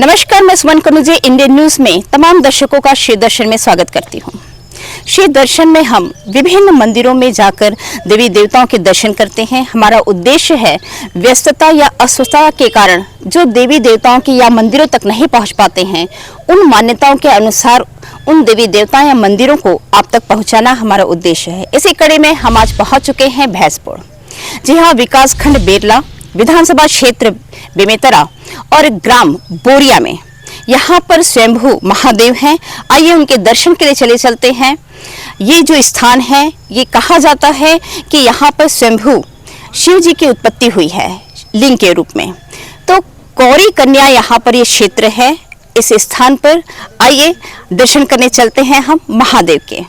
नमस्कार, मैं सुमन कनुजे Indian news में तमाम दर्शकों का श्री दर्शन में स्वागत करती हूँ। श्री दर्शन में हम विभिन्न मंदिरों में जाकर देवी देवताओं के दर्शन करते हैं। हमारा उद्देश्य है व्यस्तता या अस्वस्थता के कारण जो देवी देवताओं के या मंदिरों तक नहीं पहुंच पाते हैं, उन मान्यताओं के अनुसार उन देवी देवताओं या मंदिरों को आप तक पहुंचाना हमारा उद्देश्य है। इसी कड़ी में हम आज पहुंच चुके हैं भैंसपुर। जी हाँ, विकास खंड बेरला, विधानसभा क्षेत्र बेमेतरा और ग्राम बोरिया में यहाँ पर स्वयंभू महादेव हैं। आइए उनके दर्शन के लिए चले चलते हैं। ये जो स्थान है, ये कहा जाता है कि यहाँ पर स्वयंभू शिव जी की उत्पत्ति हुई है लिंग के रूप में। तो कौरी कन्या यहाँ पर ये क्षेत्र है। इस स्थान पर आइए दर्शन करने चलते हैं हम महादेव के।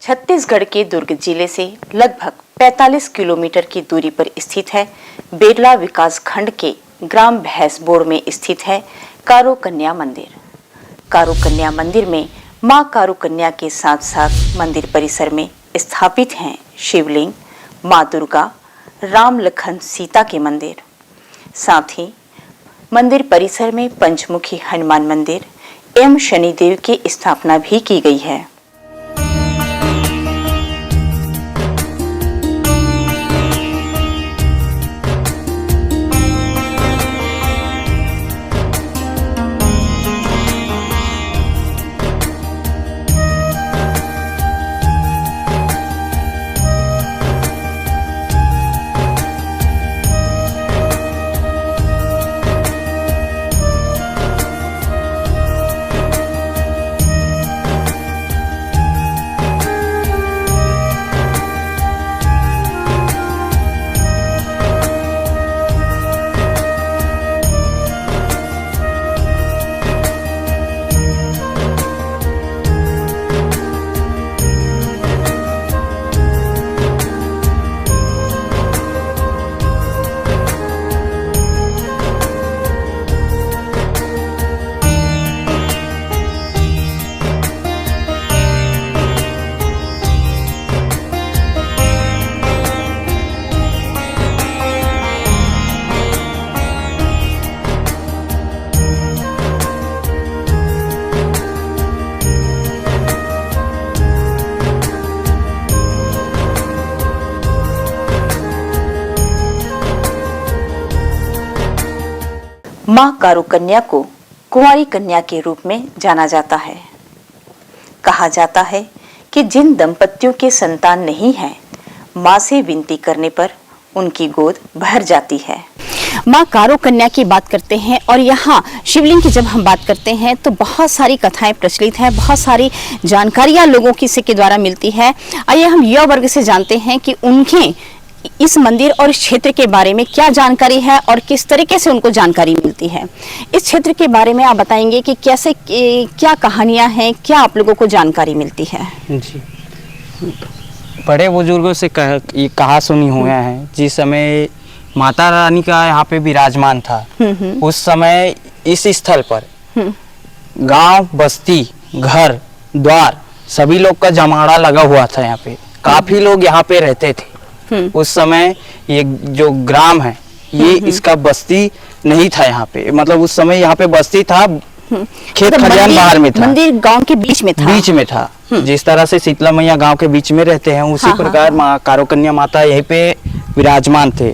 छत्तीसगढ़ के दुर्ग जिले से लगभग 45 किलोमीटर की दूरी पर स्थित है बेरला विकास खंड के ग्राम भैंसबोड़ में स्थित है कारू कन्या मंदिर। कारू कन्या मंदिर में मां कारू कन्या के साथ साथ मंदिर परिसर में स्थापित हैं शिवलिंग, मां दुर्गा, राम लखन सीता के मंदिर। साथ ही मंदिर परिसर में पंचमुखी हनुमान मंदिर एवं शनिदेव की स्थापना भी की गई है। मां कारू कन्या को कुंवारी कन्या के रूप में जाना जाता है। कहा जाता है कि जिन दंपतियों के संतान नहीं है, मां से विनती करने पर उनकी गोद भर जाती है। मां कारू कन्या की बात करते हैं और यहाँ शिवलिंग की जब हम बात करते हैं तो बहुत सारी कथाएं प्रचलित हैं, बहुत सारी जानकारियां लोगों की से के द्वारा मिलती है। आइए हम युवा वर्ग से जानते हैं कि उनके इस मंदिर और इस क्षेत्र के बारे में क्या जानकारी है और किस तरीके से उनको जानकारी मिलती है। इस क्षेत्र के बारे में आप बताएंगे कि कैसे क्या कहानियां हैं, क्या आप लोगों को जानकारी मिलती है? जी, बड़े बुजुर्गों से ये कहा सुनी हुआ है, जिस समय माता रानी का यहाँ पे विराजमान था, उस समय इस स्थल पर गांव, बस्ती, घर द्वार सभी लोग का जमावड़ा लगा हुआ था। यहाँ पे काफी लोग यहाँ पे रहते थे। उस समय ये जो ग्राम है ये इसका बस्ती नहीं था यहाँ पे, मतलब उस समय यहाँ पे बस्ती था, खेत खलियान बाहर में था, मंदिर गांव के बीच में था। जिस तरह से शीतला मैया गांव के बीच में रहते हैं, उसी प्रकार माँ कारोकन्या माता यहीं पे विराजमान थे।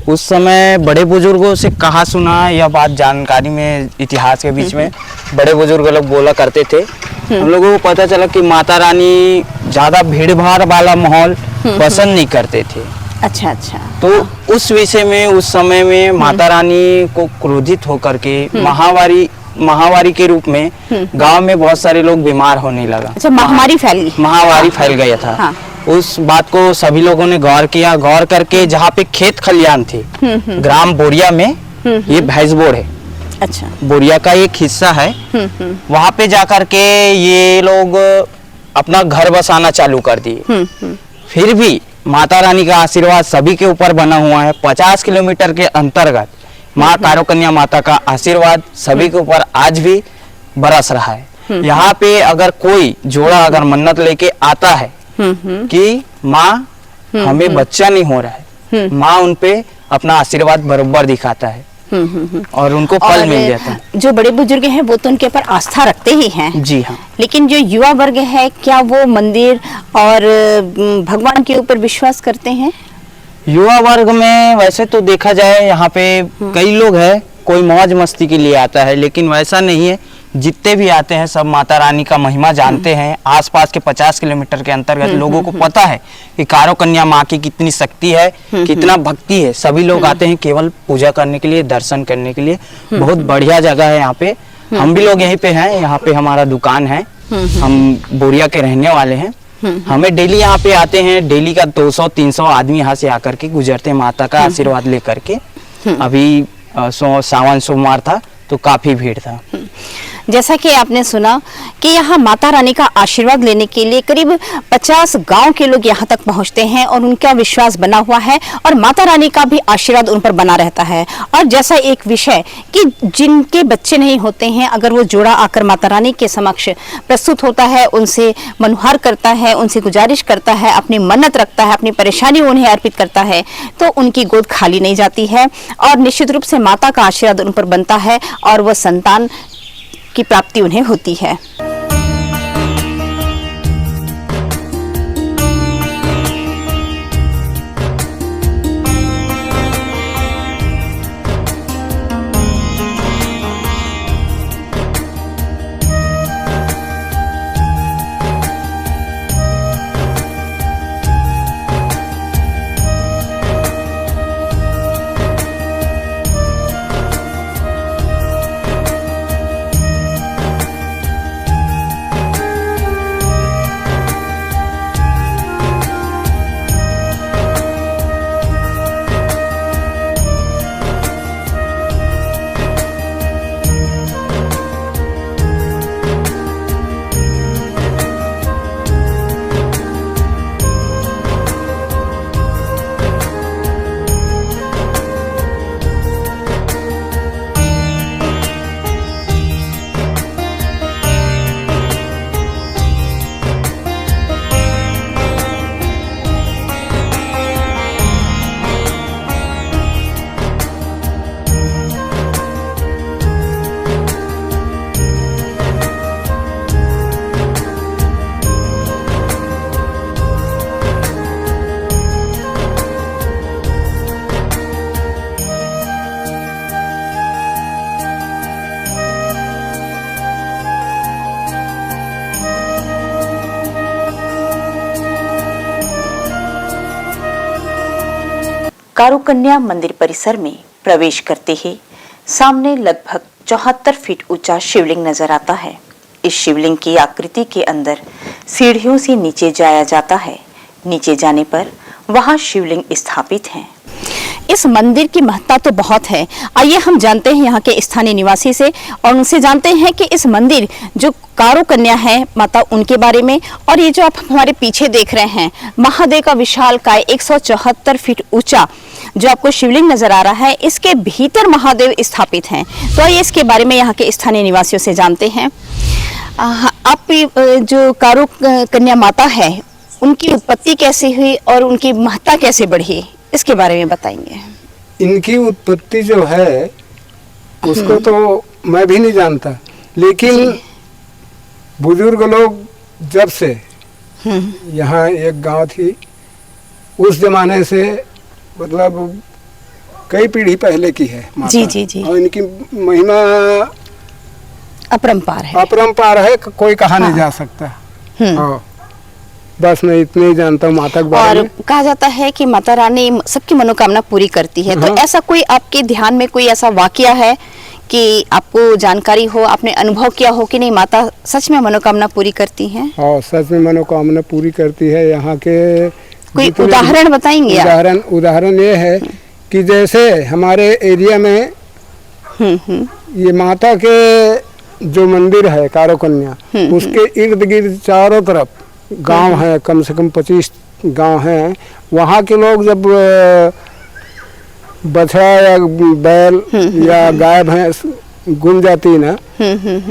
उस समय बड़े बुजुर्गों से कहा सुना यह बात जानकारी में, इतिहास के बीच में बड़े बुजुर्ग लोग बोला करते थे। हम लोगों को पता चला कि माता रानी ज्यादा भीड़ भाड़ वाला माहौल पसंद नहीं करते थे। अच्छा अच्छा। तो उस विषय में उस समय में माता रानी को क्रोधित होकर के महामारी के रूप में गांव में बहुत सारे लोग बीमार होने लगा। अच्छा, महामारी फैल गया था। हाँ। उस बात को सभी लोगों ने गौर किया, गौर करके जहाँ पे खेत खलियान थे ग्राम बोरिया में, ये भैंसबोड़ है, अच्छा, बोरिया का एक हिस्सा है, वहां पे जाकर के ये लोग अपना घर बसाना चालू कर दिए। फिर भी माता रानी का आशीर्वाद सभी के ऊपर बना हुआ है। 50 किलोमीटर के अंतर्गत माँ कारोकन्या माता का आशीर्वाद सभी के ऊपर आज भी बरस रहा है। यहाँ पे अगर कोई जोड़ा अगर मन्नत लेके आता है कि माँ हमें बच्चा नहीं हो रहा है, माँ उनपे अपना आशीर्वाद बराबर दिखाता है और उनको फल मिल जाता है। जो बड़े बुजुर्ग हैं वो तो उनके ऊपर आस्था रखते ही हैं। जी हाँ। लेकिन जो युवा वर्ग है, क्या वो मंदिर और भगवान के ऊपर विश्वास करते हैं? युवा वर्ग में वैसे तो देखा जाए यहाँ पे कई लोग हैं, कोई मौज मस्ती के लिए आता है, लेकिन वैसा नहीं है। जितने भी आते हैं सब माता रानी का महिमा जानते हैं। आसपास के 50 किलोमीटर के अंतर्गत लोगों को पता है कि कारोकन्या माँ की कितनी शक्ति है, कितना भक्ति है। सभी लोग आते हैं केवल पूजा करने के लिए, दर्शन करने के लिए। बहुत बढ़िया जगह है यहाँ पे। हम भी लोग यहीं पे हैं, यहाँ पे हमारा दुकान है, हम बोरिया के रहने वाले हैं। हमें डेली यहाँ पे आते हैं, डेली का 200-300 आदमी यहाँ से आकर के गुजरते हैं माता का आशीर्वाद लेकर के। अभी सावन सोमवार था तो काफी भीड़ था। जैसा कि आपने सुना कि यहाँ माता रानी का आशीर्वाद लेने के लिए करीब 50 गांव के लोग यहाँ तक पहुँचते हैं और उनका विश्वास बना हुआ है और माता रानी का भी आशीर्वाद उन पर बना रहता है। और जैसा एक विषय कि जिनके बच्चे नहीं होते हैं, अगर वो जोड़ा आकर माता रानी के समक्ष प्रस्तुत होता है, उनसे मनुहार करता है, उनसे गुजारिश करता है, अपनी मन्नत रखता है, अपनी परेशानी उन्हें अर्पित करता है, तो उनकी गोद खाली नहीं जाती है और निश्चित रूप से माता का आशीर्वाद उन पर बनता है और वह संतान की प्राप्ति उन्हें होती है। कारोकन्या मंदिर परिसर में प्रवेश करते ही सामने लगभग 74 फीट ऊंचा शिवलिंग नजर आता है। इस शिवलिंग की आकृति के अंदर सीढ़ियों से नीचे जाया जाता है। नीचे जाने पर वहां शिवलिंग स्थापित हैं। इस मंदिर की महत्ता तो बहुत है। आइए हम जानते हैं यहाँ के स्थानीय निवासी से और उनसे जानते हैं कि इस मंदिर जो कारो कन्या है माता उनके बारे में। और ये जो आप हमारे पीछे देख रहे हैं महादेव का विशालकाय 174 फीट ऊंचा जो आपको शिवलिंग नजर आ रहा है, इसके भीतर महादेव स्थापित हैं। तो आइए इसके बारे में यहाँ के स्थानीय निवासियों से जानते हैं। आप जो कारो कन्या माता है उनकी उत्पत्ति कैसे हुई और उनकी महत्ता कैसे बढ़ी, इसके बारे में बताएंगे। इनकी उत्पत्ति जो है उसको तो मैं भी नहीं जानता, लेकिन बुजुर्ग लोग जब से यहाँ एक गांव थी उस जमाने से, मतलब कई पीढ़ी पहले की है माता। जी जी जी। और इनकी महिमा अपरंपार है। अपरंपार है, कोई कहा नहीं जा सकता। हाँ, बस मैं इतने ही जानता हूँ माता के बारे में। और कहा जाता है कि माता रानी सबकी मनोकामना पूरी करती है। तो ऐसा कोई आपके ध्यान में कोई ऐसा वाकया है कि आपको जानकारी हो, आपने अनुभव किया हो कि नहीं माता सच में मनोकामना पूरी करती हैं? हाँ, सच में मनोकामना पूरी करती है। यहाँ के कोई उदाहरण बताएंगे? उदाहरण ये है कि जैसे हमारे एरिया में ये माता के जो मंदिर है कारो कन्या, उसके इर्द गिर्द चारों तरफ गांव है, कम से कम 25 गांव हैं। वहाँ के लोग जब बछड़ा या बैल या गाय भैंस गुम जाती है ना,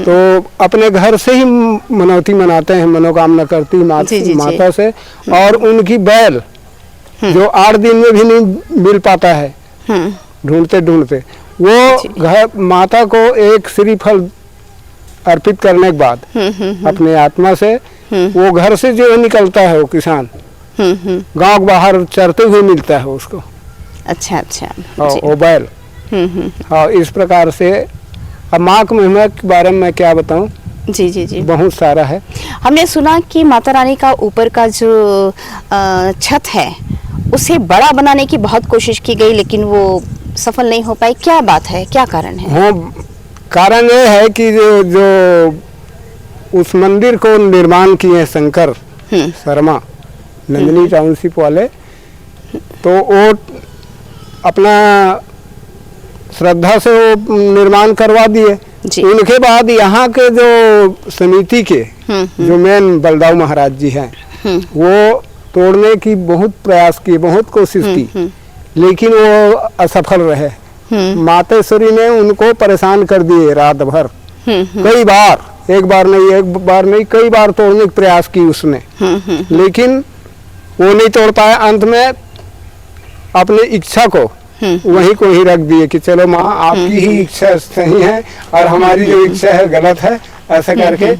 तो अपने घर से ही मनौती मनाते हैं, मनोकामना करती माता से। और उनकी बैल जो 8 दिन में भी नहीं मिल पाता है, ढूंढते ढूंढते, वो घर माता को एक श्रीफल अर्पित करने के बाद अपने आत्मा से वो घर से जो निकलता है वो किसान गांव बाहर चरते हुए मिलता है उसको। अच्छा अच्छा। वो बैल। हाँ, इस प्रकार से। अब माँ की महिमा के बारे में मैं क्या बताऊं? जी जी जी, बहुत सारा है। हमने सुना कि माता रानी का ऊपर का जो छत है उसे बड़ा बनाने की बहुत कोशिश की गई, लेकिन वो सफल नहीं हो पाई। क्या बात है, क्या कारण है? हाँ, कारण ये है कि जो उस मंदिर को निर्माण किए शंकर शर्मा, नंदिनी टाउनशिप वाले, तो वो अपना श्रद्धा से वो निर्माण करवा दिए। उनके बाद यहाँ के जो समिति के जो मेन बलदाऊ महाराज जी हैं, वो तोड़ने की बहुत प्रयास किए, बहुत कोशिश की, लेकिन वो असफल रहे। मातेश्वरी ने उनको परेशान कर दिए रात भर, कई बार, एक बार नहीं कई बार तोड़ने का प्रयास की उसने, लेकिन वो नहीं तोड़ पाया। अंत में अपनी इच्छा को वहीं को ही रख दिए कि चलो माँ आपकी ही इच्छा सही है और हमारी जो इच्छा है गलत है, ऐसा करके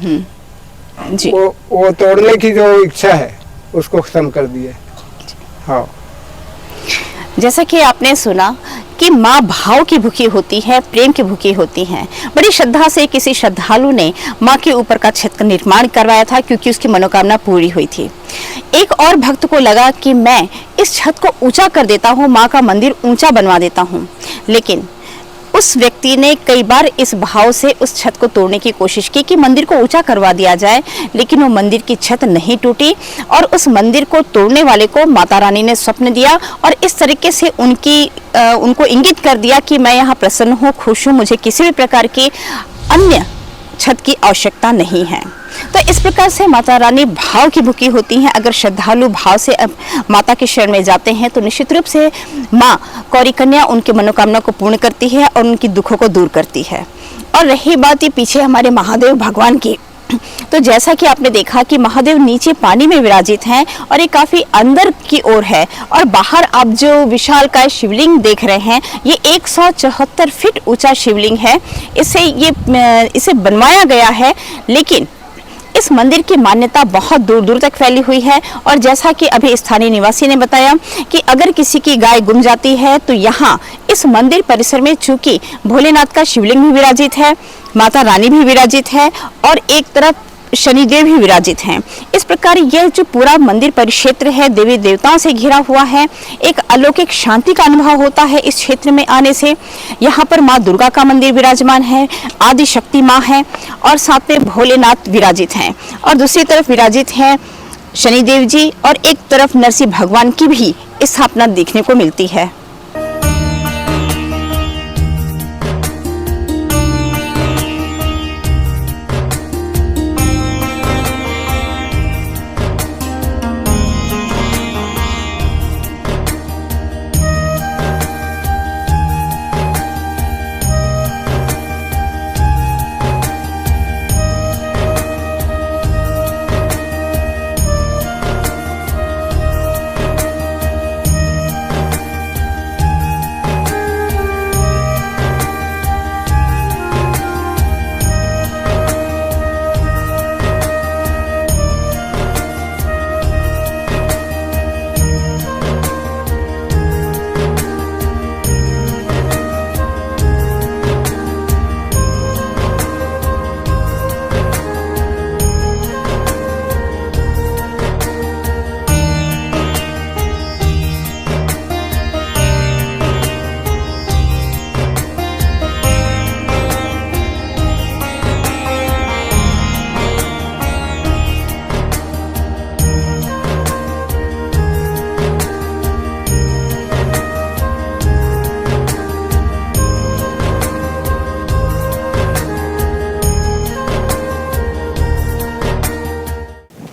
जी। वो तोड़ने की जो इच्छा है उसको खत्म कर दिए। हाँ, जैसा कि आपने सुना कि माँ भाव की भूखी होती है, प्रेम की भूखी होती हैं। बड़ी श्रद्धा से किसी श्रद्धालु ने माँ के ऊपर का छत का निर्माण करवाया था क्योंकि उसकी मनोकामना पूरी हुई थी। एक और भक्त को लगा कि मैं इस छत को ऊंचा कर देता हूँ, माँ का मंदिर ऊंचा बनवा देता हूँ, लेकिन उस व्यक्ति ने कई बार इस भाव से उस छत को तोड़ने की कोशिश की कि मंदिर को ऊंचा करवा दिया जाए, लेकिन वो मंदिर की छत नहीं टूटी और उस मंदिर को तोड़ने वाले को माता रानी ने स्वप्न दिया और इस तरीके से उनको इंगित कर दिया कि मैं यहाँ प्रसन्न हूँ, खुश हूँ, मुझे किसी भी प्रकार की अन्य छत की आवश्यकता नहीं है। तो इस प्रकार से माता रानी भाव की भूखी होती हैं। अगर श्रद्धालु भाव से माता के शरण में जाते हैं तो निश्चित रूप से माँ कौरी कन्या उनकी मनोकामना को पूर्ण करती है और उनकी दुखों को दूर करती है। और रही बात ये पीछे हमारे महादेव भगवान की, तो जैसा कि आपने देखा कि महादेव नीचे पानी में विराजित हैं और ये काफी अंदर की ओर है, और बाहर आप जो विशालकाय शिवलिंग देख रहे हैं ये 174 फीट ऊंचा शिवलिंग है। इसे बनवाया गया है, लेकिन इस मंदिर की मान्यता बहुत दूर दूर तक फैली हुई है। और जैसा कि अभी स्थानीय निवासी ने बताया कि अगर किसी की गाय गुम जाती है तो यहाँ इस मंदिर परिसर में चूंकि भोलेनाथ का शिवलिंग भी विराजित है, माता रानी भी विराजित है और एक तरफ शनिदेव भी विराजित हैं। इस प्रकार यह जो पूरा मंदिर परिक्षेत्र है देवी देवताओं से घिरा हुआ है। एक अलौकिक शांति का अनुभव होता है इस क्षेत्र में आने से। यहाँ पर माँ दुर्गा का मंदिर विराजमान है, आदि शक्ति माँ है और साथ में भोलेनाथ विराजित हैं, और दूसरी तरफ विराजित है शनिदेव जी, और एक तरफ नरसिंह भगवान की भी स्थापना देखने को मिलती है।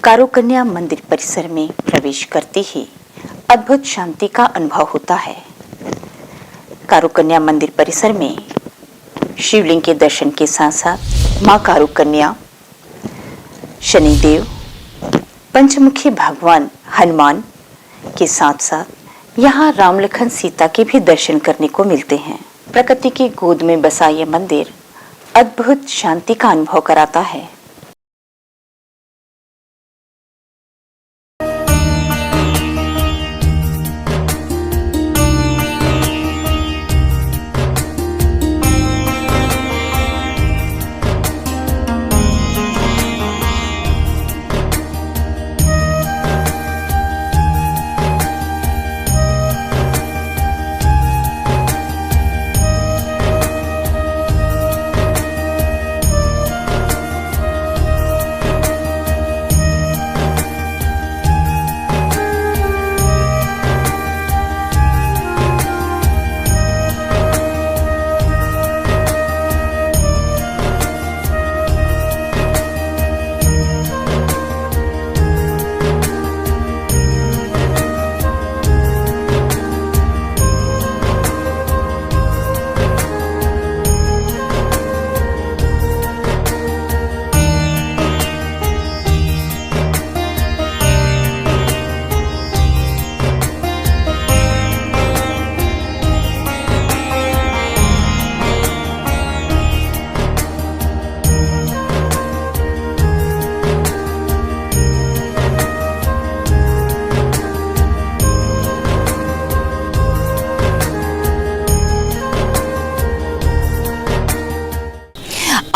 कारू कन्या मंदिर परिसर में प्रवेश करते ही अद्भुत शांति का अनुभव होता है। कारू कन्या मंदिर परिसर में शिवलिंग के दर्शन के साथ साथ मां कारू कन्या, शनिदेव, पंचमुखी भगवान हनुमान के साथ साथ यहाँ राम लखन सीता के भी दर्शन करने को मिलते हैं। प्रकृति की गोद में बसा ये मंदिर अद्भुत शांति का अनुभव कराता है।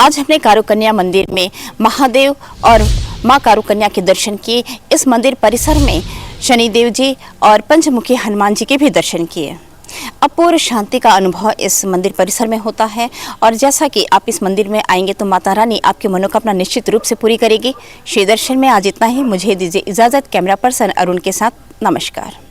आज हमने कारू कन्या मंदिर में महादेव और मां कारू कन्या के दर्शन किए। इस मंदिर परिसर में शनिदेव जी और पंचमुखी हनुमान जी के भी दर्शन किए। अपूर्व शांति का अनुभव इस मंदिर परिसर में होता है और जैसा कि आप इस मंदिर में आएंगे तो माता रानी आपकी मनोकामना निश्चित रूप से पूरी करेगी। श्री दर्शन में आज इतना ही। मुझे दीजिए इजाजत। कैमरा पर्सन अरुण के साथ नमस्कार।